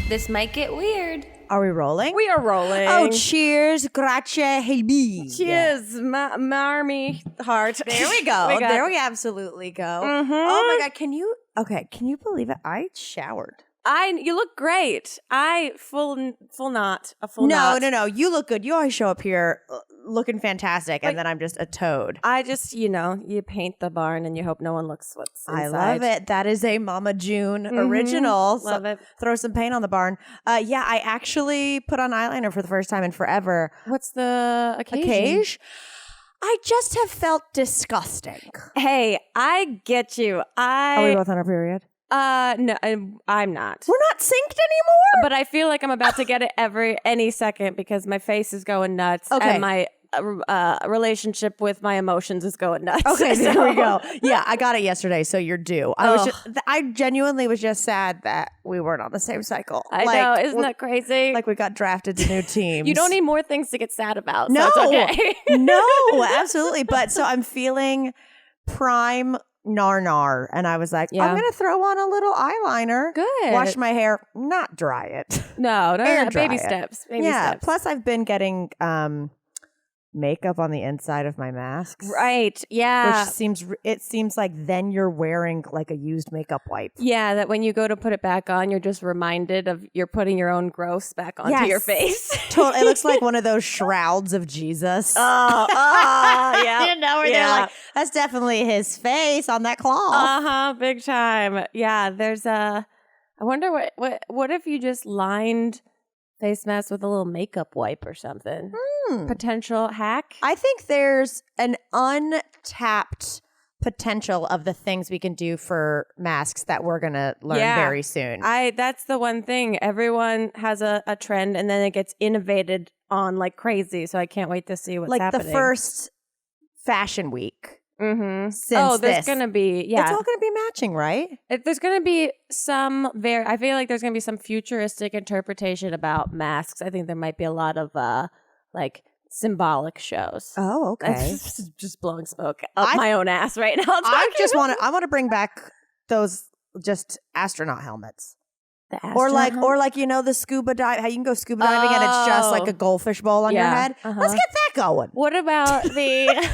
This might get weird. Are we rolling? We are rolling. Oh, cheers. Grazie, Helbig. Cheers, Mamrie Hart. There we go. There we absolutely go. Mm-hmm. Oh my God. Can you believe it? I showered. You look great. Full knot. No. You look good. You always show up here looking fantastic, and then I'm just a toad. I just, you paint the barn and you hope no one looks what's inside. I love it. That is a Mama June original. Love it. Throw some paint on the barn. Yeah, I actually put on eyeliner for the first time in forever. What's the occasion? I just have felt disgusting. Hey, I get you. Are we both on our period? No, I'm not. We're not synced anymore? But I feel like I'm about to get it any second because my face is going nuts. Okay. And my relationship with my emotions is going nuts. Okay, there we go. Yeah, I got it yesterday, so you're due. I genuinely was just sad that we weren't on the same cycle. I know, isn't that crazy? Like we got drafted to new teams. You don't need more things to get sad about. No, so it's okay. No, absolutely. But so I'm feeling prime nar, and I was like, I'm going to throw on a little eyeliner. Good. Wash my hair, not dry it. No, baby steps. Baby steps. Plus I've been getting makeup on the inside of my masks. Right. Yeah. Which seems like then you're wearing like a used makeup wipe. Yeah, that when you go to put it back on, you're just reminded of you're putting your own gross back onto your face. Totally. It looks like one of those shrouds of Jesus. Yeah. Where they're like, that's definitely his face on that cloth. Big time. Yeah, I wonder what if you just lined face mask with a little makeup wipe or something. Potential hack. I think there's an untapped potential of the things we can do for masks that we're going to learn very soon. That's the one thing. Everyone has a trend and then it gets innovated on like crazy. So I can't wait to see what's happening. Like the first fashion week. Since this. there's going to be, It's all going to be matching, right? There's going to be I feel like there's going to be some futuristic interpretation about masks. I think there might be a lot of like symbolic shows. Oh, okay. That's just blowing smoke up my own ass right now. I want to bring back those just astronaut helmets. The or like the scuba dive, how you can go scuba diving and it's just like a goldfish bowl on your head. Let's get that going. What about the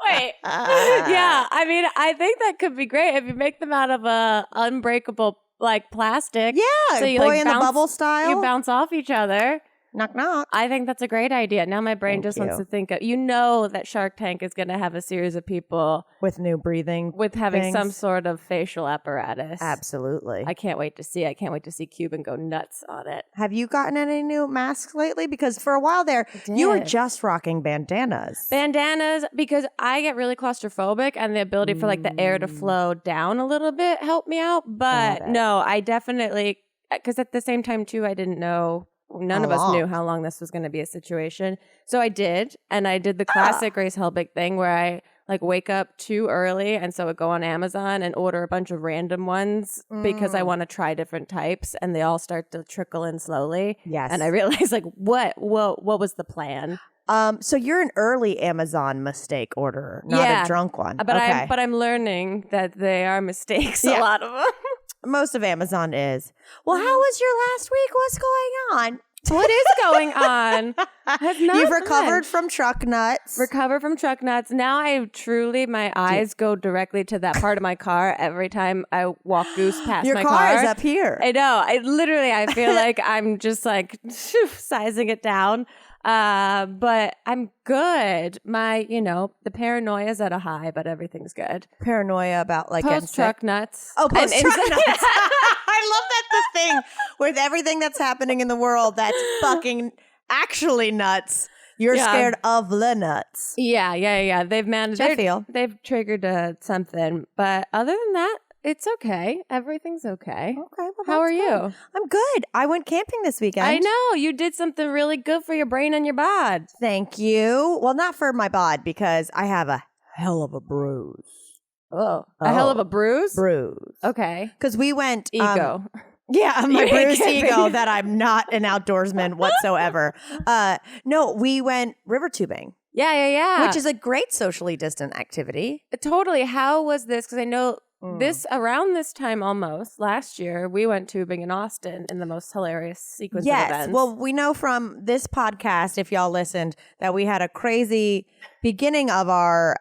Wait. Yeah, I mean, I think that could be great if you make them out of a unbreakable like plastic. Yeah, so you boy in the bubble style. You bounce off each other. Knock, knock. I think that's a great idea. Now my brain wants to think of, that Shark Tank is going to have a series of people with new breathing, with having things. Some sort of facial apparatus. Absolutely. I can't wait to see. I can't wait to see Cuban go nuts on it. Have you gotten any new masks lately? Because for a while there, you were just rocking bandanas. Bandanas, because I get really claustrophobic and the ability for like the air to flow down a little bit helped me out. But no, I definitely, because at the same time too, I didn't know. None of us knew how long this was going to be a situation. So I did. And I did the classic Grace Helbig thing where I like wake up too early. And so I would go on Amazon and order a bunch of random ones because I want to try different types. And they all start to trickle in slowly. Yes. And I realized like, what was the plan? So you're an early Amazon mistake orderer, not a drunk one. But I'm learning that they are mistakes, a lot of them. Most of Amazon is. Well, how was your last week? What's going on? What is going on? You've recovered from truck nuts. Recovered from truck nuts. Now my eyes go directly to that part of my car every time I walk goose past my car. Your car is up here. I know. I feel like I'm just like sizing it down. But I'm good. The paranoia is at a high, but everything's good. Paranoia about like post truck nuts. Oh, post truck nuts. I love that the thing with everything that's happening in the world that's fucking actually nuts. You're scared of the nuts. Yeah. They've managed. They've triggered something, but other than that, it's okay. Everything's okay. Okay. Well, how are you? I'm good. I went camping this weekend. I know. You did something really good for your brain and your bod. Thank you. Well, not for my bod because I have a hell of a bruise. Oh. A hell of a bruise? Bruise. Okay. Because we went... Ego. My bruised ego that I'm not an outdoorsman whatsoever. No, we went river tubing. Yeah. Which is a great socially distant activity. Totally. How was this? Because I know Around this time almost last year, we went tubing in Austin in the most hilarious sequence of events. Well, we know from this podcast, if y'all listened, that we had a crazy beginning of our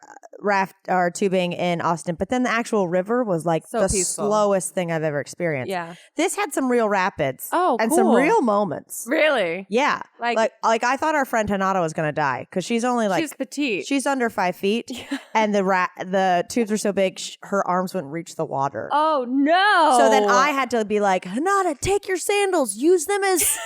tubing in Austin, but then the actual river was like the peaceful. slowest thing I've ever experienced. Yeah. This had some real rapids. Oh, and cool. some real moments. Really? Yeah. Like I thought our friend Hanada was going to die because she's only like she's petite. She's under 5 feet, and the tubes were so big her arms wouldn't reach the water. Oh no! So then I had to be like, Hanada, take your sandals, use them as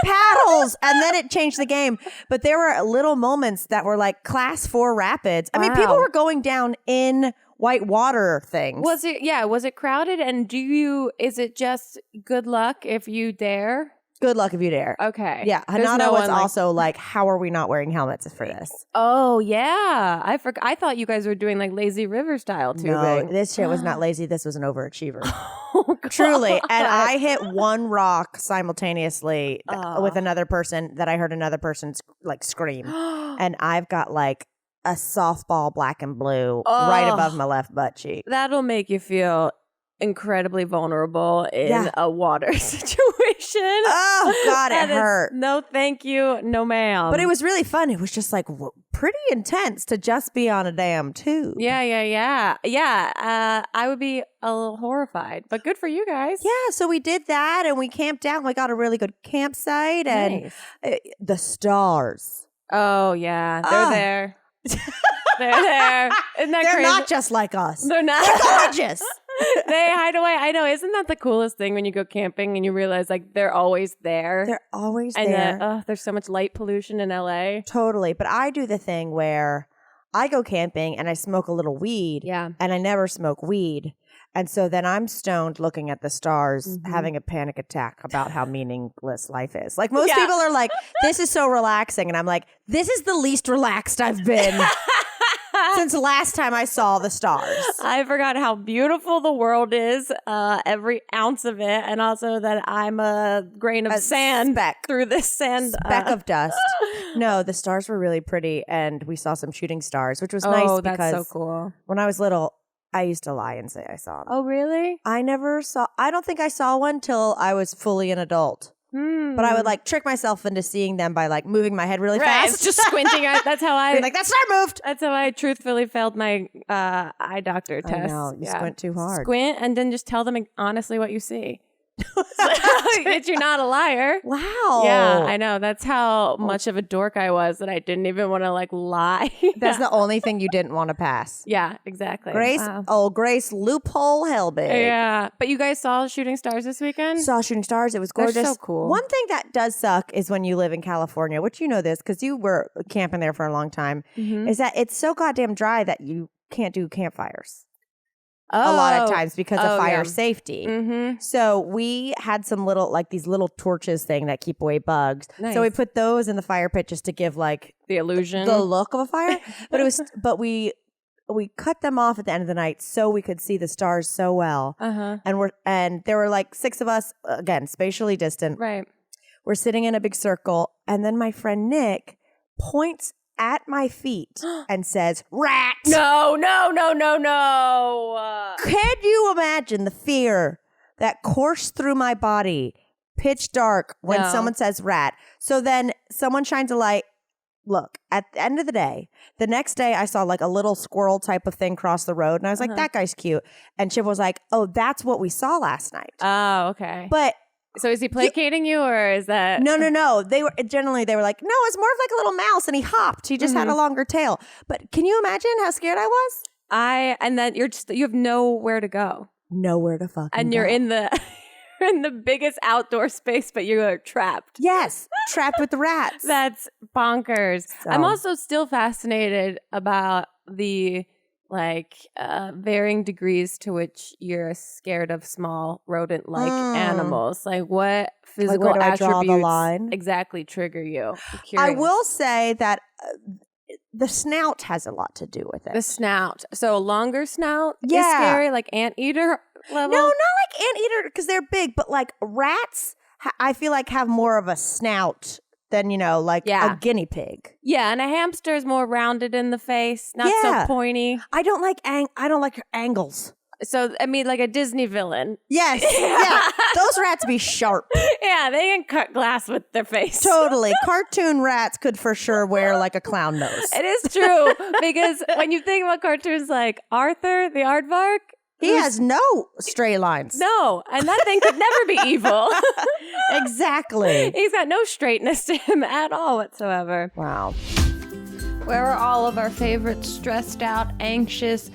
paddles, and then it changed the game. But there were little moments that were like class 4 rapids. I mean, people were going down in white water things. Was it crowded? And is it just good luck if you dare? Good luck if you dare. Okay. Yeah. Hanada was also like, how are we not wearing helmets for this? Oh, yeah. I thought you guys were doing like lazy river style tubing. No, this shit was not lazy. This was an overachiever. Oh, truly. And I hit one rock simultaneously with another person that I heard another person like scream. And I've got like a softball black and blue right above my left butt cheek. That'll make you feel incredibly vulnerable in a water situation. Oh God, it hurt. No, thank you, no, ma'am. But it was really fun. It was just like pretty intense to just be on a damn tube. Yeah. I would be a little horrified, but good for you guys. Yeah, so we did that and we camped out. And we got a really good campsite and the stars. Oh yeah, they're there. They're there. Isn't that They're crazy? not just like us. They're not. They're gorgeous. They hide away. I know. Isn't that the coolest thing when you go camping and you realize like they're always there? They're always and there. There's so much light pollution in LA. Totally. But I do the thing where I go camping and I smoke a little weed. Yeah. And I never smoke weed. And so then I'm stoned looking at the stars, having a panic attack about how meaningless life is. Like most people are like, this is so relaxing. And I'm like, this is the least relaxed I've been since last time I saw the stars. I forgot how beautiful the world is, every ounce of it. And also that I'm a grain of sand through this sand. Speck of dust. No, the stars were really pretty. And we saw some shooting stars, which was nice because that's so cool. When I was little, I used to lie and say I saw them. Oh, really? I don't think I saw one till I was fully an adult. But I would like trick myself into seeing them by like moving my head really fast. Just squinting. That's how I... like, that star moved! That's how I truthfully failed my eye doctor test. I know, you squint too hard. Squint and then just tell them honestly what you see. That you're not a liar. Wow. Yeah, I know. That's how much of a dork I was that I didn't even want to like lie. That's the only thing you didn't want to pass. Yeah, exactly. Grace, Grace loophole Helbig. Yeah. But you guys saw shooting stars this weekend? Saw shooting stars. It was gorgeous. They're so cool. One thing that does suck is when you live in California, which you know this because you were camping there for a long time, is that it's so goddamn dry that you can't do campfires. A lot of times because of fire safety. So we had some these little torches thing that keep away bugs. Nice. So we put those in the fire pit just to give like the illusion, the look of a fire. But we cut them off at the end of the night so we could see the stars so well. And there were like 6 of us, again, spatially distant. Right. We're sitting in a big circle, and then my friend Nick points at my feet and says, "Rat!" No. Can you imagine the fear that coursed through my body, pitch dark, when someone says rat? So then someone shines a light. Look, at the end of the day, the next day I saw like a little squirrel type of thing cross the road, and I was like, that guy's cute. And Chip was like, oh, that's what we saw last night. Oh, okay. But so is he placating you, or is that... No. They were like, no, it's more of like a little mouse, and he hopped. He just had a longer tail. But can you imagine how scared I was? And then you have nowhere to go. Nowhere to fucking and go. You're in the biggest outdoor space, but you are trapped. Yes, trapped with the rats. That's bonkers. So. I'm also still fascinated about the varying degrees to which you're scared of small rodent-like animals. Like what physical where do attributes I draw the line? Exactly trigger you? I will say that the snout has a lot to do with it. The snout. So a longer snout is scary, like anteater level? No, not like anteater because they're big, but like rats, I feel like have more of a snout than, a guinea pig. Yeah, and a hamster is more rounded in the face, not so pointy. I don't like angles. So, I mean, like a Disney villain. Yes. Yeah. Those rats be sharp. Yeah, they can cut glass with their face. Totally. Cartoon rats could for sure wear like a clown nose. It is true. Because when you think about cartoons like Arthur, the Aardvark, he has no stray lines. No, and that thing could never be evil. Exactly. He's got no straightness to him at all whatsoever. Wow. Where are all of our favorite stressed out, anxious,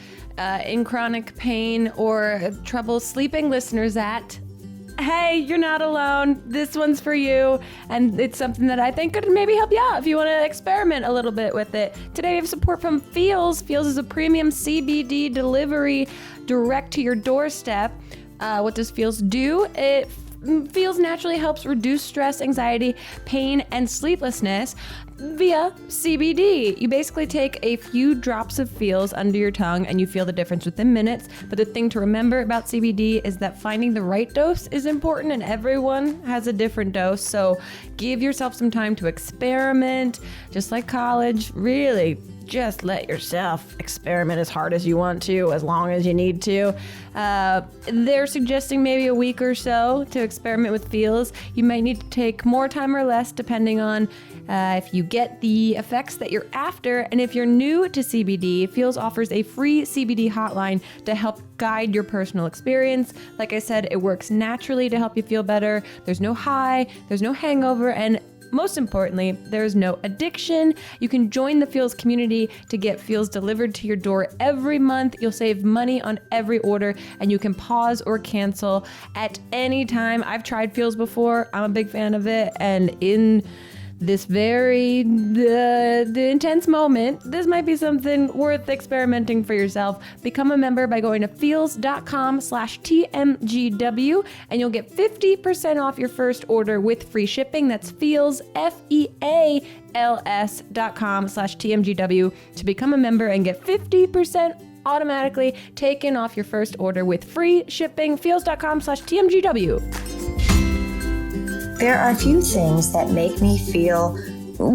in chronic pain or trouble sleeping listeners at? Hey, you're not alone. This one's for you. And it's something that I think could maybe help you out if you want to experiment a little bit with it. Today we have support from Feels. Feels is a premium CBD delivery direct to your doorstep. What does Feels do? Feels naturally helps reduce stress, anxiety, pain, and sleeplessness via CBD. You basically take a few drops of Feels under your tongue and you feel the difference within minutes. But the thing to remember about CBD is that finding the right dose is important and everyone has a different dose. So give yourself some time to experiment, just like college. Really, just let yourself experiment as hard as you want to, as long as you need to. They're suggesting maybe a week or so to experiment with Feels. You might need to take more time or less depending on if you get the effects that you're after. And if you're new to CBD, Feels offers a free CBD hotline to help guide your personal experience. Like I said, it works naturally to help you feel better. There's no high, there's no hangover, and most importantly, there's no addiction. You can join the Feels community to get Feels delivered to your door every month. You'll save money on every order, and you can pause or cancel at any time. I've tried Feels before. I'm a big fan of it, and in this very the intense moment, this might be something worth experimenting for yourself. Become a member by going to feels.com/TMGW and you'll get 50% off your first order with free shipping. That's Feels, FEALS.com/TMGW to become a member and get 50% automatically taken off your first order with free shipping. Feels.com/TMGW. There are few things that make me feel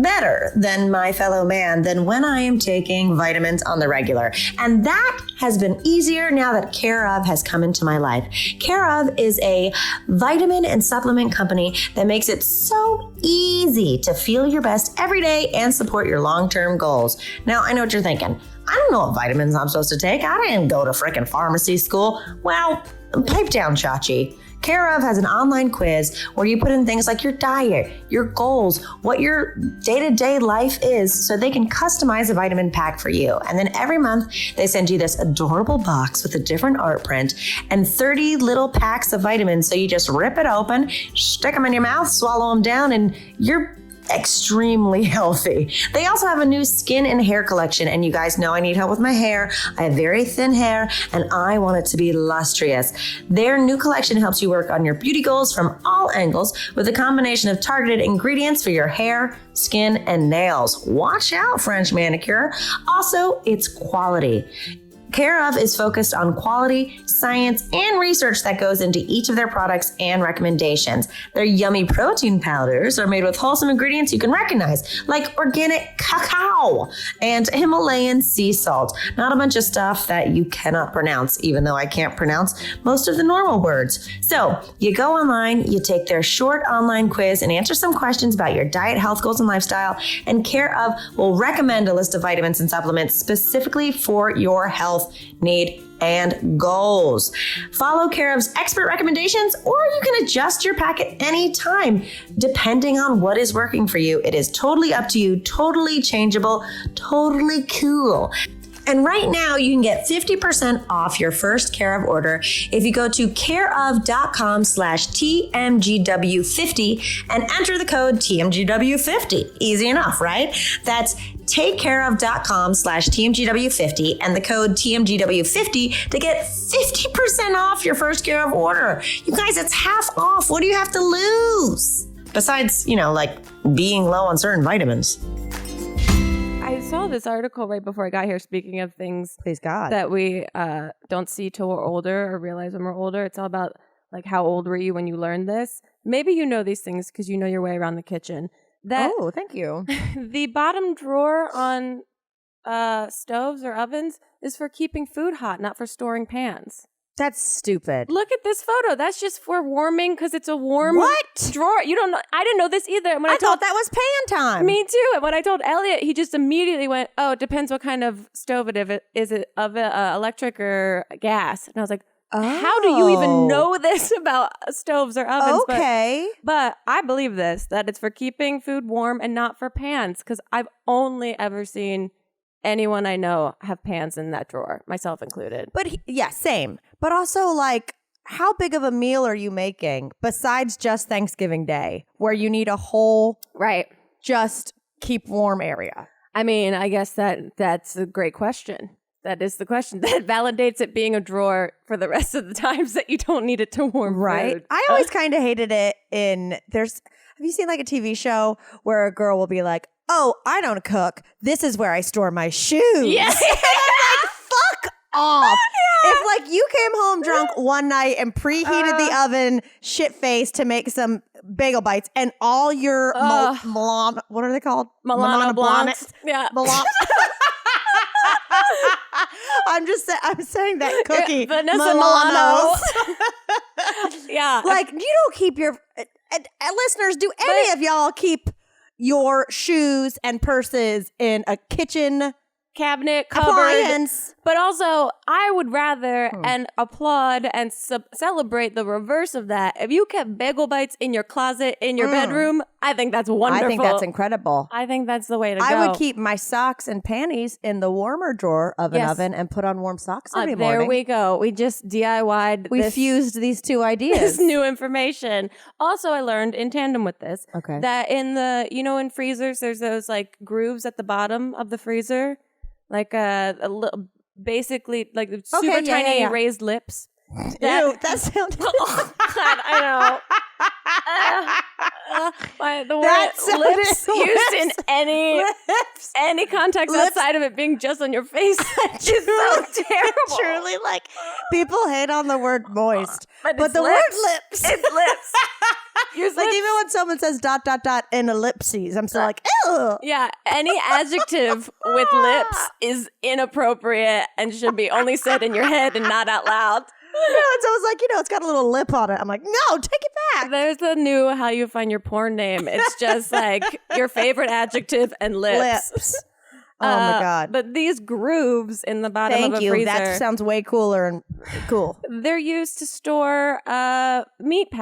better than my fellow man than when I am taking vitamins on the regular. And that has been easier now that Care of has come into my life. Care of is a vitamin and supplement company that makes it so easy to feel your best every day and support your long-term goals. Now, I know what you're thinking. I don't know what vitamins I'm supposed to take. I didn't go to frickin' pharmacy school. Well, pipe down, Chachi. Care of has an online quiz where you put in things like your diet, your goals, what your day-to-day life is, so they can customize a vitamin pack for you. And then every month they send you this adorable box with a different art print and 30 little packs of vitamins. So you just rip it open, stick them in your mouth, swallow them down, and you're extremely healthy. They also have a new skin and hair collection, and you guys know I need help with my hair. I have very thin hair and I want it to be lustrous. Their new collection helps you work on your beauty goals from all angles with a combination of targeted ingredients for your hair, skin, and nails. Watch out, French manicure. Also, it's quality. Care of is focused on quality, science, and research that goes into each of their products and recommendations. Their yummy protein powders are made with wholesome ingredients you can recognize, like organic cacao and Himalayan sea salt. Not a bunch of stuff that you cannot pronounce, even though I can't pronounce most of the normal words. So you go online, you take their short online quiz and answer some questions about your diet, health goals, and lifestyle, and Care of will recommend a list of vitamins and supplements specifically for your health need and goals. Follow Care of's expert recommendations, or you can adjust your packet anytime, depending on what is working for you. It is totally up to you, totally changeable, totally cool. And right now you can get 50% off your first Care of order if you go to careof.com/TMGW50 and enter the code TMGW50. Easy enough, right? That's takecareof.com/TMGW50 and the code TMGW50 to get 50% off your first Care of order. You guys, it's half off. What do you have to lose? Besides, like being low on certain vitamins. I saw this article right before I got here, speaking of things Please God. that we don't see till we're older or realize when we're older. It's all about like how old were you when you learned this? Maybe you know these things because you know your way around the kitchen. Oh, thank you. The bottom drawer on stoves or ovens is for keeping food hot, not for storing pans. That's stupid. Look at this photo. That's just for warming because it's a warm What? drawer. You don't know. I didn't know this either. And when I thought that was pan time. Me too. And when I told Elliot, he just immediately went, "Oh, it depends what kind of stove it is. Is it electric or gas?" And I was like, "How do you even know this about stoves or ovens?" Okay, but I believe this, that it's for keeping food warm and not for pans, because I've only ever seen anyone I know have pans in that drawer, myself included. But same. But also, like, how big of a meal are you making besides just Thanksgiving Day, where you need a whole just keep warm area? I mean, I guess that's a great question. That is the question that validates it being a drawer for the rest of the times that you don't need it to warm food. I always kind of hated it have you seen like a TV show where a girl will be like, "Oh, I don't cook. This is where I store my shoes." Yeah. And I'm like, fuck off. Yeah. If like you came home drunk one night and preheated the oven shit-faced to make some bagel bites and all your what are they called? Milano Blancs. Yeah. I'm saying that cookie. Vanessa Milanos. Yeah. Like, you don't keep your listeners, do any of y'all keep your shoes and purses in a kitchen cabinet, cupboard? appliance? But also, I would rather and applaud and celebrate the reverse of that. If you kept bagel bites in your closet, in your bedroom, I think that's wonderful. I think that's incredible. I think that's the way to go. I would keep my socks and panties in the warmer drawer of an oven and put on warm socks every morning. There we go. We just DIY'd We fused these two ideas. this new information. Also, I learned in tandem with this that in in freezers, there's those like grooves at the bottom of the freezer. Like basically like super tiny raised lips. Ew, that sounds... God, I know. The word lips used in any context outside of it being just on your face is so terrible. Truly, like, people hate on the word moist, but the lips. word lips. It's lips. Use like lips. even when someone says ... in ellipses, I'm still like, ew. Yeah, any adjective with lips is inappropriate and should be only said in your head and not out loud. No, it's always like, it's got a little lip on it. I'm like, no, take it back. There's a new how you find your porn name. It's just like your favorite adjective and lips. Oh my God. But these grooves in the bottom of a freezer. That sounds way cooler and cool. They're used to store meat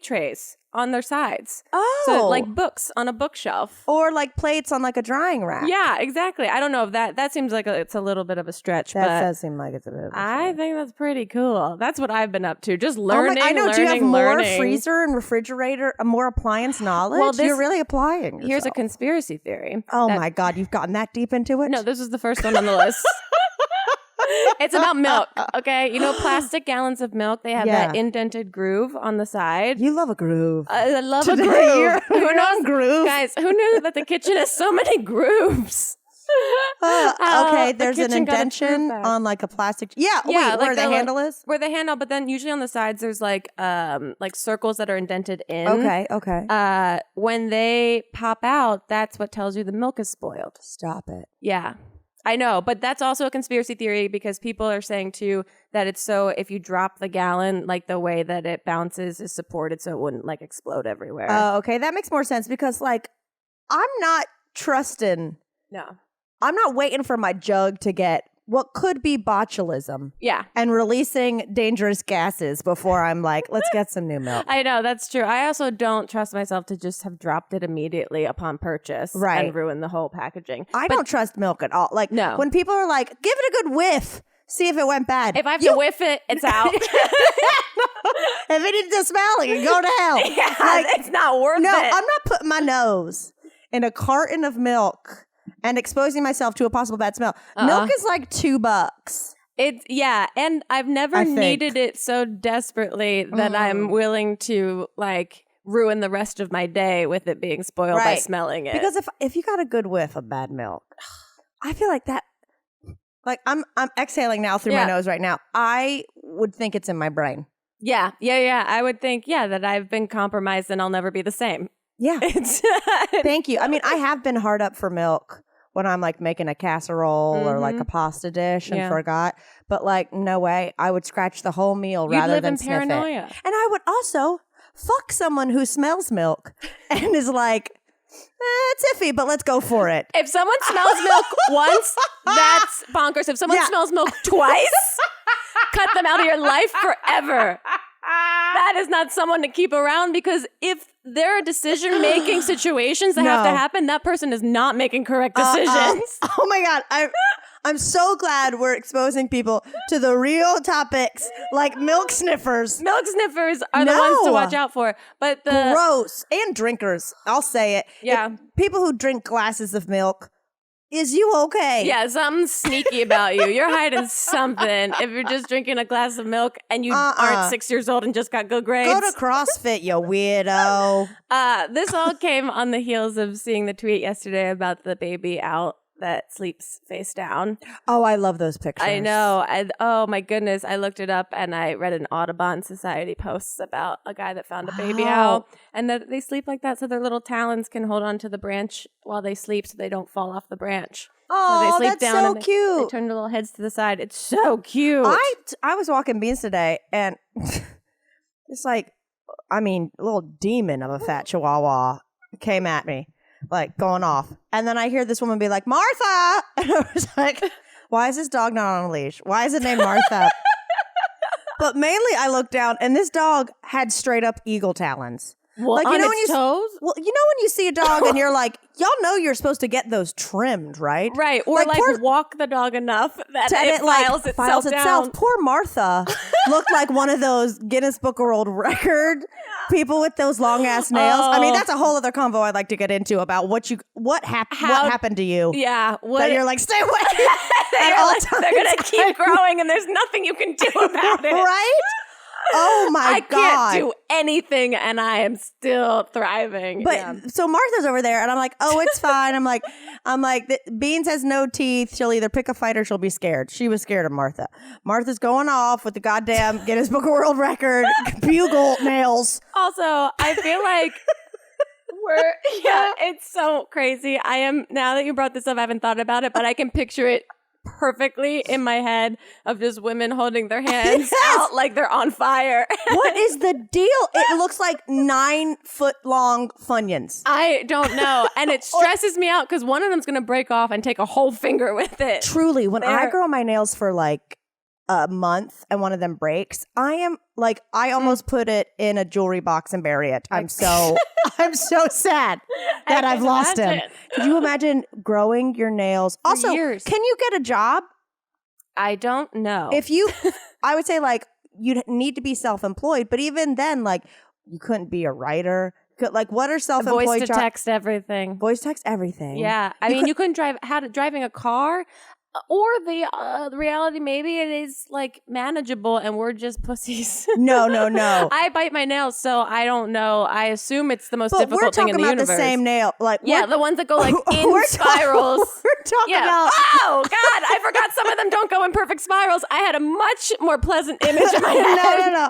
trays on their sides. Oh. So like books on a bookshelf. Or like plates on like a drying rack. Yeah, exactly. I don't know if that seems like it's a little bit of a stretch. That but does seem like it's a bit of a stretch. I think that's pretty cool. That's what I've been up to. Just learning, I know. learning, Do you have learning. more freezer and refrigerator, more appliance knowledge? Well, you're really applying yourself. Here's a conspiracy theory. Oh my God, you've gotten that deep into it? No, this is the first one on the list. It's about milk, okay? Plastic gallons of milk, they have that indented groove on the side. You love a groove. I love a Today groove. You're on groove. Guys, who knew that the kitchen has so many grooves? Okay, there's an indentation on like a plastic. Where the handle is? Where the handle, but then usually on the sides there's like circles that are indented in. Okay. When they pop out, that's what tells you the milk is spoiled. Stop it. Yeah. I know, but that's also a conspiracy theory because people are saying too that it's so if you drop the gallon, like the way that it bounces is supported so it wouldn't like explode everywhere. Oh, okay. That makes more sense because like I'm not trusting. No. I'm not waiting for my jug to get what could be botulism. Yeah. And releasing dangerous gases before I'm like, let's get some new milk. I know, that's true. I also don't trust myself to just have dropped it immediately upon purchase and ruin the whole packaging. I don't trust milk at all. Like, no. When people are like, give it a good whiff, see if it went bad. If I have to whiff it, it's out. If it didn't smell, you can go to hell. Yeah, like, it's not worth it. No, I'm not putting my nose in a carton of milk and exposing myself to a possible bad smell. Milk is like $2. And I've never needed it so desperately that I'm willing to like ruin the rest of my day with it being spoiled by smelling it. Because if you got a good whiff of bad milk, I feel like that. Like I'm exhaling now through my nose right now. I would think it's in my brain. Yeah. I would think that I've been compromised and I'll never be the same. Yeah. Thank you. I mean, I have been hard up for milk when I'm like making a casserole or like a pasta dish and forgot. But like, no way. I would scratch the whole meal rather than sniff paranoia. it. And I would also fuck someone who smells milk and is like, it's iffy, but let's go for it. If someone smells milk once, that's bonkers. If someone smells milk twice, cut them out of your life forever. That is not someone to keep around, because if there are decision-making situations that have to happen, that person is not making correct decisions. Oh my God. I'm so glad we're exposing people to the real topics like milk sniffers. Milk sniffers are the ones to watch out for. But gross. And drinkers. I'll say it. Yeah. People who drink glasses of milk. Is you okay? Yeah, something's sneaky about you. You're hiding something if you're just drinking a glass of milk and you aren't 6 years old and just got good grades. Go to CrossFit, you weirdo. This all came on the heels of seeing the tweet yesterday about the baby out that sleeps face down. Oh, I love those pictures. I know. Oh my goodness. I looked it up and I read an Audubon Society post about a guy that found a baby owl, and that they sleep like that so their little talons can hold on to the branch while they sleep so they don't fall off the branch. Oh, so they sleep that's down so and cute. They turn their little heads to the side. It's so cute. I was walking Beans today and it's like, I mean, a little demon of a fat chihuahua came at me. Like going off. And then I hear this woman be like, Martha! And I was like, why is this dog not on a leash? Why is it named Martha? But mainly I looked down and this dog had straight up eagle talons. Well, like, on you know, its toes? Well, you know when you see a dog and you're like, y'all know you're supposed to get those trimmed, right? Right. Or like walk the dog enough that it files itself down. Poor Martha looked like one of those Guinness Book of World Record people with those long ass nails. I mean, that's a whole other convo I'd like to get into about what happened to you. Yeah. That you're like, stay away. They're going to keep growing and there's nothing you can do about it. Right? Oh my God. I can't do anything and I am still thriving. But so Martha's over there and I'm like, oh, it's fine. I'm like, Beans has no teeth. She'll either pick a fight or she'll be scared. She was scared of Martha. Martha's going off with the goddamn Guinness Book of World Record bugle nails. Also, I feel like it's so crazy. Now that you brought this up, I haven't thought about it, but I can picture it perfectly in my head of just women holding their hands out like they're on fire. What is the deal? It looks like 9 foot long Funyuns. I don't know. And it stresses me out because one of them's going to break off and take a whole finger with it. Truly, when I grow my nails for like a month and one of them breaks, I am like, I almost put it in a jewelry box and bury it. I'm so sad that I've lost him. Could you imagine growing your nails? For also, years. Can you get a job? I don't know. I would say like you'd need to be self-employed, but even then, like you couldn't be a writer. Like, what are self-employed voice to jobs? text everything. Voice text everything. Yeah. You couldn't driving a car. Or the reality, maybe it is like manageable and we're just pussies. No. I bite my nails, so I don't know. I assume it's the most difficult thing in the universe. We're talking about the same nail. Like, the ones that go like in spirals. We're talking about... Oh, God, I forgot some of them don't go in perfect spirals. I had a much more pleasant image in my head. No.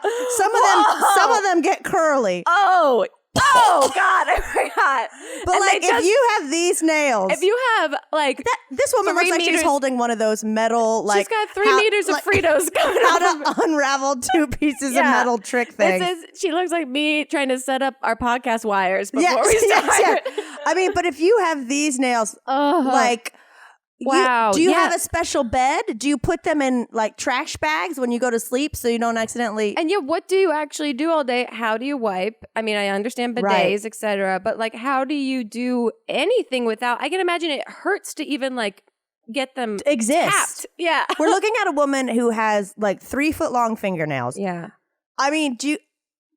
Some of them get curly. Oh, God, I forgot. But and like, if you have these nails. If you have, like, this woman looks like she's holding one of those metal, like. She's got 3 meters of Fritos going How to unravel 2 pieces of metal trick things. She looks like me trying to set up our podcast wires before we start. Yes. I mean, but if you have these nails, like. Wow. Do you have a special bed? Do you put them in like trash bags when you go to sleep so you don't accidentally? And what do you actually do all day? How do you wipe? I mean, I understand bidets, etc., but like, how do you do anything without? I can imagine it hurts to even like get them exist. Tapped. Yeah. We're looking at a woman who has like 3 foot long fingernails. Yeah. I mean, do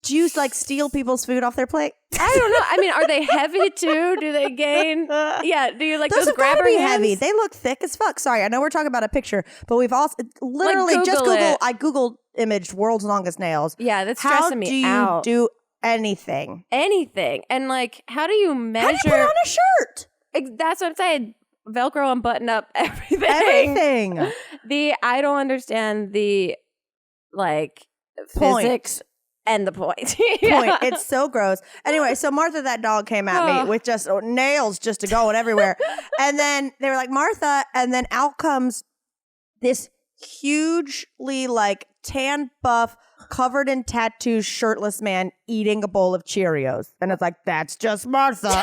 you like steal people's food off their plate? I don't know. I mean, are they heavy too? Do they gain? Yeah. Do you like those grabber hands? Heavy. They look thick as fuck. Sorry, I know we're talking about a picture, but we've also literally just Google. I Googled imaged world's longest nails. Yeah, that's stressing me out. How do you do anything? Anything. And like, how do you measure? How do you put on a shirt? That's what I'm saying. Velcro and button up everything. Everything. I don't understand the like physics End the point. Point. It's so gross. Anyway, so Martha, that dog, came at me with just nails just to going everywhere. And then they were like, Martha. And then out comes this hugely like tan buff, covered in tattoos, shirtless man eating a bowl of Cheerios. And it's like, that's just Martha.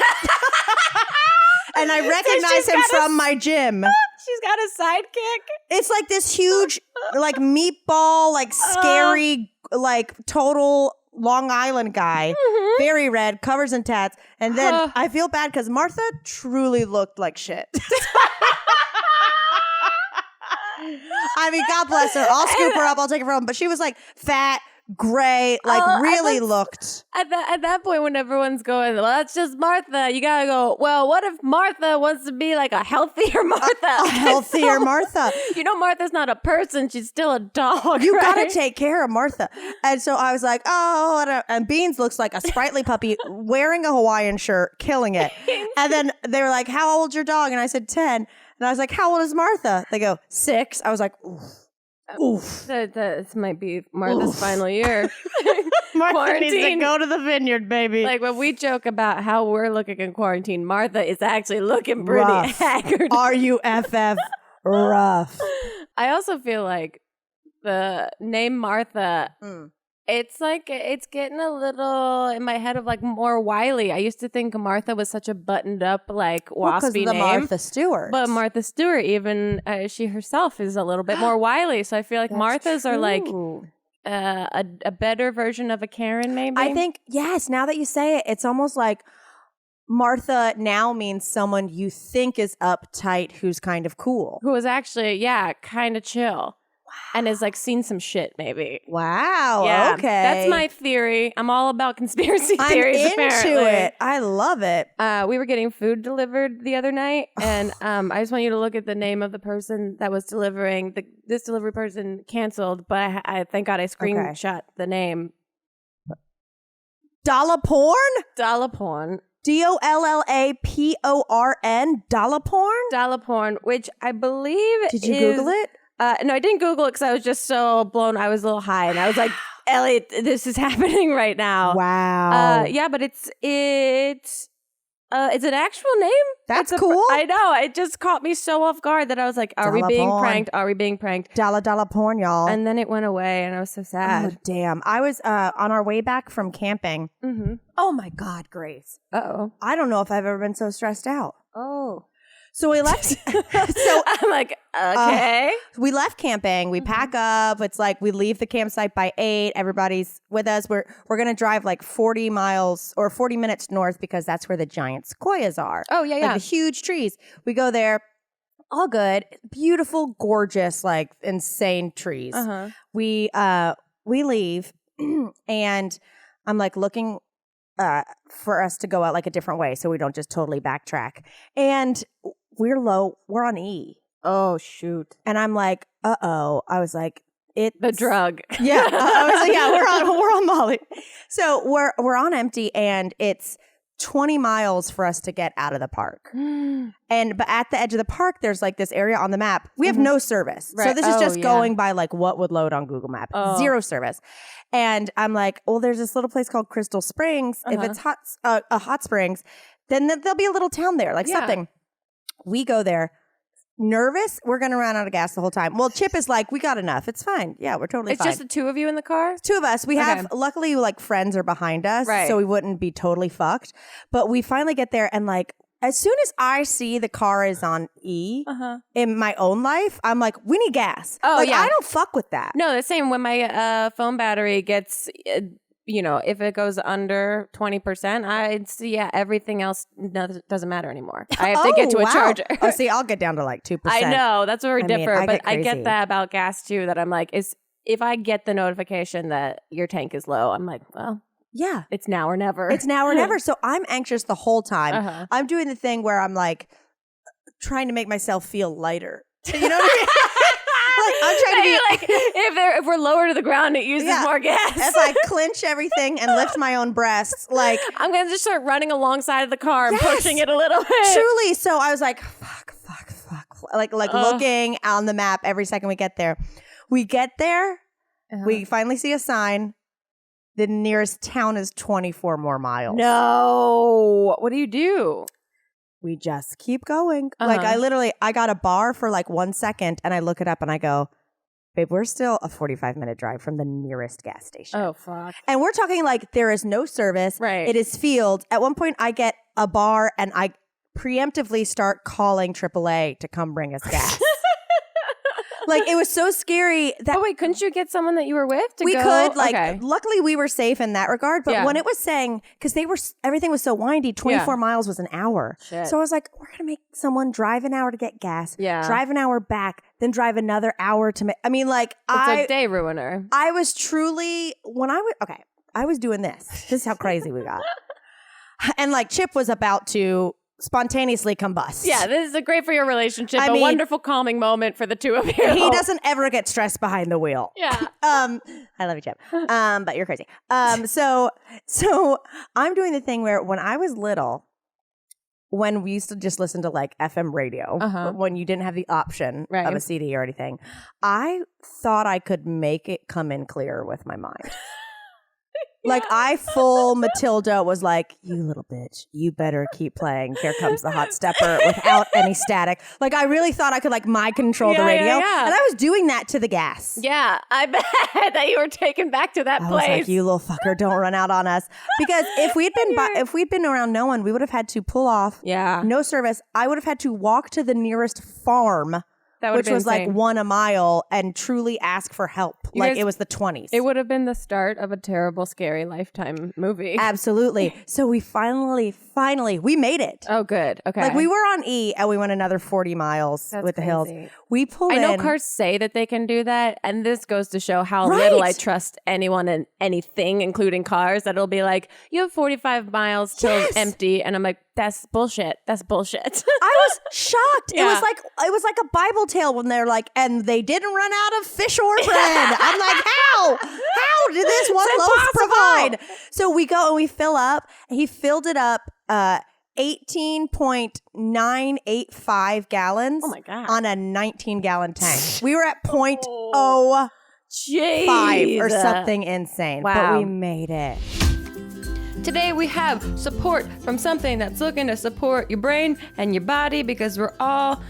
And I recognize him from my gym. She's got a sidekick. It's like this huge, like meatball, like scary, like total Long Island guy. Very red, covers in tats. And then I feel bad because Martha truly looked like shit. I mean, God bless her. I'll scoop her up. I'll take her home. But she was like fat, gray, like really looked. At that point, when everyone's going, well, that's just Martha. You gotta go, well, what if Martha wants to be like a healthier Martha? A healthier Martha. You know, Martha's not a person. She's still a dog. You right? gotta take care of Martha. And so I was like, and Beans looks like a sprightly puppy wearing a Hawaiian shirt, killing it. And then they were like, how old's your dog? And I said 10. And I was like, how old is Martha? They go, 6. I was like, oof. Oof. This might be Martha's final year. Martha needs to go to the vineyard, baby. Like when we joke about how we're looking in quarantine, Martha is actually looking pretty haggard. R-U-F-F, rough. I also feel like the name Martha, it's like, it's getting a little in my head of like more wily. I used to think Martha was such a buttoned up, like waspy name. Martha Stewart. But Martha Stewart, even she herself is a little bit more wily. So I feel like Marthas are like a better version of a Karen, maybe. I think, yes, now that you say it, it's almost like Martha now means someone you think is uptight who's kind of cool. Who is actually, kind of chill. And has like seen some shit, maybe. Wow. Yeah, okay. That's my theory. I'm all about conspiracy theories. I'm into apparently. it. I love it. We were getting food delivered the other night, and I just want you to look at the name of the person that was delivering. This delivery person canceled, but I thank God I screenshot the name. Dollaporn? Dollaporn. Dollaporn? Dollaporn? Dollaporn, which I believe Did you Google it? No, I didn't Google it because I was just so blown. I was a little high, and I was like, Elliot, this is happening right now. Wow. Yeah, but it's an actual name. That's cool. I know. It just caught me so off guard that I was like, are we being pranked? Are we being pranked? Dollaporn, y'all. And then it went away, and I was so sad. Oh, damn. I was on our way back from camping. Mm-hmm. Oh, my God, Grace. Uh-oh. I don't know if I've ever been so stressed out. Oh. So we left. I'm like, okay. We left camping. We pack up. It's like we leave the campsite by 8. Everybody's with us. We're gonna drive like 40 miles or 40 minutes north because that's where the giant sequoias are. Oh yeah, like the huge trees. We go there. All good, beautiful, gorgeous, like insane trees. Uh-huh. We leave, and I'm like looking for us to go out like a different way so we don't just totally backtrack. And we're low. We're on E. Oh, shoot. And I'm like, uh-oh. I was like, it's the drug. Yeah. I was like, yeah, we're on Molly. So we're on empty, and it's 20 miles for us to get out of the park. But at the edge of the park, there's like this area on the map. We have no service. Right. So this is just going by like what would load on Google Map. Zero service. And I'm like, well, there's this little place called Crystal Springs. If it's hot springs, then there'll be a little town there, like something. We go there. Nervous, we're going to run out of gas the whole time. Well, Chip is like, we got enough. It's fine. Yeah, we're totally fine. It's just the two of you in the car? Two of us. We have, luckily, like friends are behind us. Right. So we wouldn't be totally fucked. But we finally get there, and like, as soon as I see the car is on E in my own life, I'm like, we need gas. Oh, like, I don't fuck with that. No, the same. When my phone battery gets... if it goes under 20%, I'd see, everything else doesn't matter anymore. I have to get to a charger. Oh, see, I'll get down to like 2%. I know. That's where we differ. But I get that about gas too, that I'm like, if I get the notification that your tank is low, I'm like, well, yeah, it's now or never. It's now or never. So I'm anxious the whole time. I'm doing the thing where I'm like trying to make myself feel lighter. You know what I mean? Like, I'm trying to be like, if we're lower to the ground, it uses more gas. If I clinch everything and lift my own breasts, like I'm gonna just start running alongside of the car and pushing it a little bit. Truly. So I was like, fuck. Like looking on the map every second we get there. We get there. We finally see a sign. the nearest town is 24 more miles. No. What do you do? We just keep going. Like I got a bar for like 1 second and I look it up and I go, babe, we're still a 45-minute drive from the nearest gas station. Oh, fuck. And we're talking like there is no service. Right. It is field. At one point I get a bar and I preemptively start calling AAA to come bring us gas. Like, it was so scary that... Oh, wait, couldn't you get someone that you were with to we go? could, like, luckily we were safe in that regard. But when it was saying, because everything was so windy, 24 miles was an hour. Shit. So I was like, we're going to make someone drive an hour to get gas, Yeah. drive an hour back, then drive another hour to make... I mean, like, It's a day ruiner. I was truly... I was doing this. This is how crazy we got. And, like, Chip was about to... spontaneously combust. Yeah, this is great for your relationship. I A mean, wonderful calming moment for the two of you. He doesn't ever get stressed behind the wheel. Yeah. I love you, Chip. But you're crazy. So I'm doing the thing where when I was little, when we used to just listen to like FM radio, when you didn't have the option of a CD or anything, I thought I could make it come in clear with my mind. Like, I full Matilda was like, you little bitch, you better keep playing Here Comes the Hot Stepper without any static. Like, I really thought I could, like, mind control the radio. Yeah. And I was doing that to the gas. Yeah, I bet that you were taken back to that I place. was like, you little fucker, don't run out on us. Because if we'd been around no one, we would have had to pull off. Yeah. No service. I would have had to walk to the nearest farm. Which was insane. like 1 a mile, and truly ask for help. Like, it was the 20s. It would have been the start of a terrible, scary Lifetime movie. Absolutely. So we finally, we made it. Oh, good. Okay. Like, we were on E and we went another 40 miles with the hills. We pulled in. I know cars say that they can do that, and this goes to show how little I trust anyone and anything, including cars, that it'll be like, you have 45 miles till empty, and I'm like, that's bullshit. That's bullshit. I was shocked. Yeah. It was like a Bible tale when they're like, and they didn't run out of fish or bread. I'm like, how? How did this one loaf provide? So we go and we fill up. He filled it up 18.985 gallons on a 19-gallon tank. We were at 0.05 or something insane. Wow. But we made it. Today we have support from something that's looking to support your brain and your body, because we're all,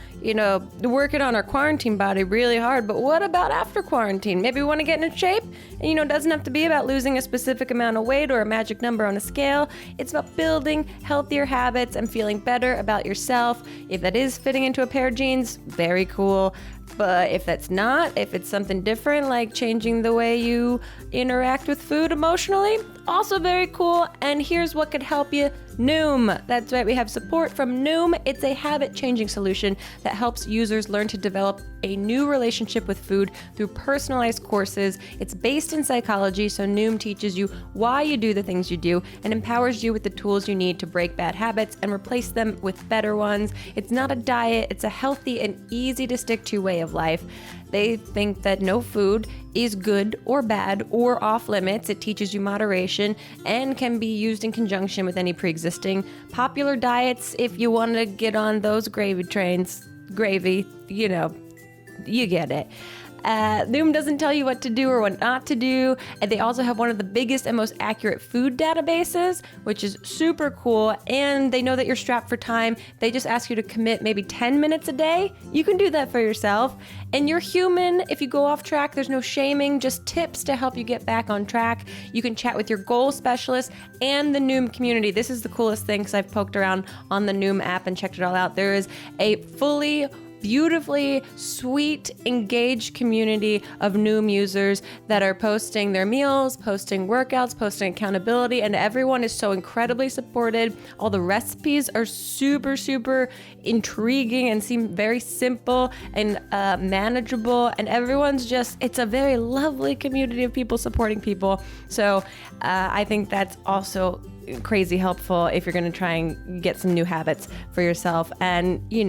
working on our quarantine body really hard. But what about after quarantine? Maybe we want to get in shape, and it doesn't have to be about losing a specific amount of weight or a magic number on a scale. It's about building healthier habits and feeling better about yourself. If that is fitting into a pair of jeans, very cool. But if that's not, if it's something different, like changing the way you interact with food emotionally, also very cool. And here's what could help you. Noom. That's right, we have support from Noom. It's a habit-changing solution that helps users learn to develop a new relationship with food through personalized courses. It's based in psychology, so Noom teaches you why you do the things you do and empowers you with the tools you need to break bad habits and replace them with better ones. It's not a diet, it's a healthy and easy to stick to way of life. They think that no food is good or bad or off limits. It teaches you moderation and can be used in conjunction with any pre-existing popular diets. If you want to get on those gravy trains, you get it. Noom doesn't tell you what to do or what not to do. And they also have one of the biggest and most accurate food databases, which is super cool. And they know that you're strapped for time. They just ask you to commit maybe 10 minutes a day. You can do that for yourself. And you're human. If you go off track, there's no shaming, just tips to help you get back on track. You can chat with your goal specialist and the Noom community. This is the coolest thing, because I've poked around on the Noom app and checked it all out. There is a fully beautifully sweet, engaged community of Noom users that are posting their meals, posting workouts, posting accountability, and everyone is so incredibly supported. All the recipes are super, super intriguing and seem very simple and manageable, and it's a very lovely community of people supporting people. So I think that's also crazy helpful if you're going to try and get some new habits for yourself. And you